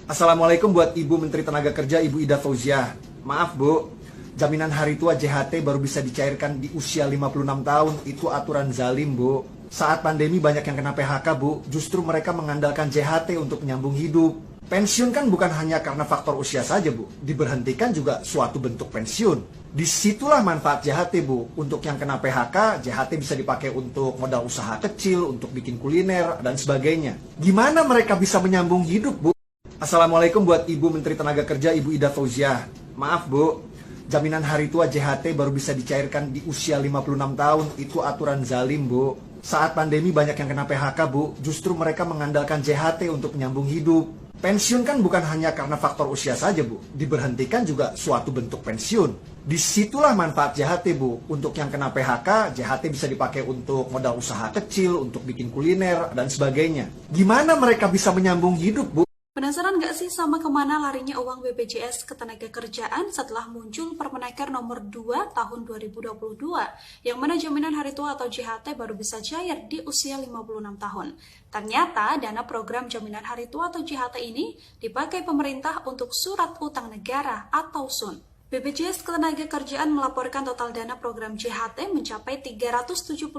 Assalamualaikum buat Ibu Menteri Tenaga Kerja, Ibu Ida Fauziah. Maaf Bu, jaminan hari tua JHT baru bisa dicairkan di usia 56 tahun. Itu aturan zalim Bu. Saat pandemi banyak yang kena PHK Bu, justru mereka mengandalkan JHT untuk menyambung hidup. Pensiun kan bukan hanya karena faktor usia saja Bu, diberhentikan juga suatu bentuk pensiun. Disitulah manfaat JHT Bu. Untuk yang kena PHK, JHT bisa dipakai untuk modal usaha kecil, untuk bikin kuliner, dan sebagainya. Gimana mereka bisa menyambung hidup Bu? Assalamualaikum buat Ibu Menteri Tenaga Kerja, Ibu Ida Fauziah. Maaf Bu, jaminan hari tua JHT baru bisa dicairkan di usia 56 tahun. Itu aturan zalim Bu. Saat pandemi banyak yang kena PHK Bu, justru mereka mengandalkan JHT untuk menyambung hidup. Pensiun kan bukan hanya karena faktor usia saja Bu, diberhentikan juga suatu bentuk pensiun. Disitulah manfaat JHT Bu. Untuk yang kena PHK, JHT bisa dipakai untuk modal usaha kecil, untuk bikin kuliner, dan sebagainya. Gimana mereka bisa menyambung hidup Bu? Penasaran nggak sih sama kemana larinya uang BPJS Ketenagakerjaan setelah muncul Permenaker nomor 2 tahun 2022, yang mana jaminan hari tua atau JHT baru bisa cair di usia 56 tahun. Ternyata dana program jaminan hari tua atau JHT ini dipakai pemerintah untuk surat utang negara atau SUN. BPJS Ketenagakerjaan melaporkan total dana program JHT mencapai 375,5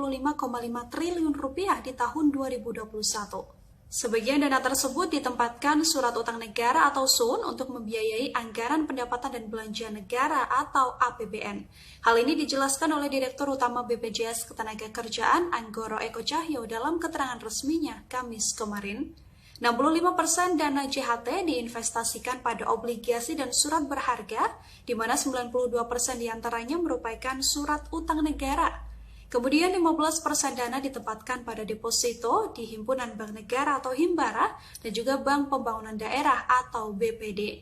triliun rupiah di tahun 2021. Sebagian dana tersebut ditempatkan surat utang negara atau SUN untuk membiayai anggaran pendapatan dan belanja negara atau APBN. Hal ini dijelaskan oleh Direktur Utama BPJS Ketenagakerjaan Anggoro Eko Cahyo dalam keterangan resminya Kamis kemarin. 65% dana JHT diinvestasikan pada obligasi dan surat berharga, di mana 92% diantaranya merupakan surat utang negara. Kemudian 15% dana ditempatkan pada deposito di Himpunan Bank Negara atau Himbara dan juga Bank Pembangunan Daerah atau BPD.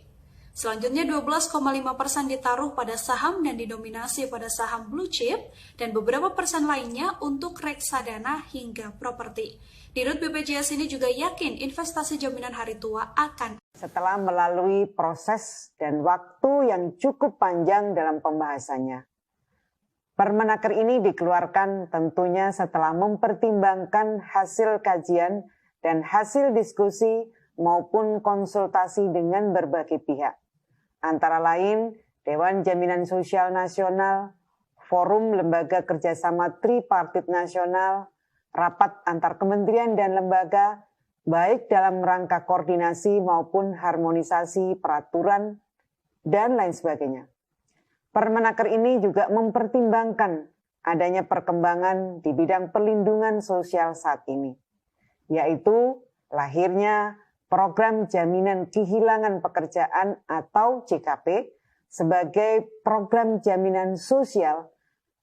Selanjutnya 12,5% ditaruh pada saham dan didominasi pada saham blue chip dan beberapa persen lainnya untuk reksadana hingga properti. Dirut BPJS ini juga yakin investasi jaminan hari tua akan setelah melalui proses dan waktu yang cukup panjang dalam pembahasannya. Permenaker ini dikeluarkan tentunya setelah mempertimbangkan hasil kajian dan hasil diskusi maupun konsultasi dengan berbagai pihak. Antara lain, Dewan Jaminan Sosial Nasional, Forum Lembaga Kerjasama Tripartit Nasional, rapat antar kementerian dan lembaga, baik dalam rangka koordinasi maupun harmonisasi peraturan, dan lain sebagainya. Permenaker ini juga mempertimbangkan adanya perkembangan di bidang perlindungan sosial saat ini, yaitu lahirnya Program Jaminan Kehilangan Pekerjaan atau JKP sebagai program jaminan sosial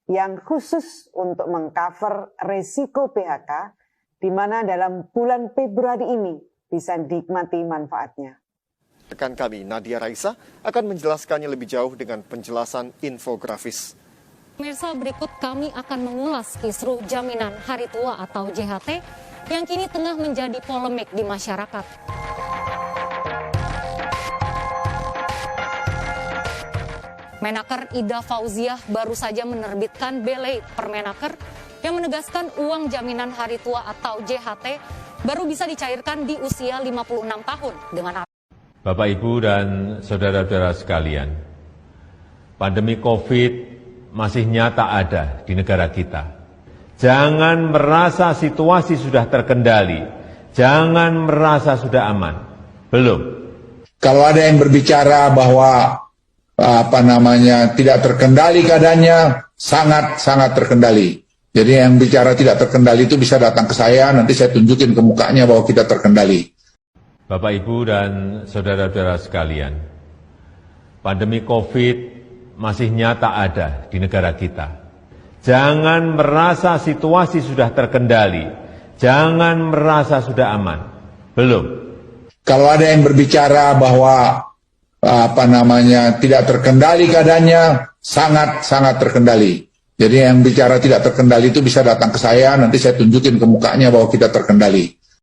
yang khusus untuk mengcover resiko PHK, di mana dalam bulan Februari ini bisa dinikmati manfaatnya. Rekan kami, Nadia Raisa, akan menjelaskannya lebih jauh dengan penjelasan infografis. Pemirsa, berikut kami akan mengulas kisruh jaminan hari tua atau JHT yang kini tengah menjadi polemik di masyarakat. Menaker Ida Fauziah baru saja menerbitkan belei Permenaker yang menegaskan uang jaminan hari tua atau JHT baru bisa dicairkan di usia 56 tahun dengan Bapak, Ibu, dan saudara-saudara sekalian, pandemi COVID masih nyata ada di negara kita. Jangan merasa situasi sudah terkendali, jangan merasa sudah aman. Belum. Kalau ada yang berbicara bahwa tidak terkendali keadaannya, sangat terkendali. Jadi yang bicara tidak terkendali itu bisa datang ke saya, nanti saya tunjukin ke mukanya bahwa kita terkendali. Bapak, Ibu, dan saudara-saudara sekalian, pandemi COVID masih nyata ada di negara kita. Jangan merasa situasi sudah terkendali, jangan merasa sudah aman. Belum. Kalau ada yang berbicara bahwa tidak terkendali keadaannya, sangat terkendali. Jadi yang bicara tidak terkendali itu bisa datang ke saya, nanti saya tunjukin ke mukanya bahwa kita terkendali.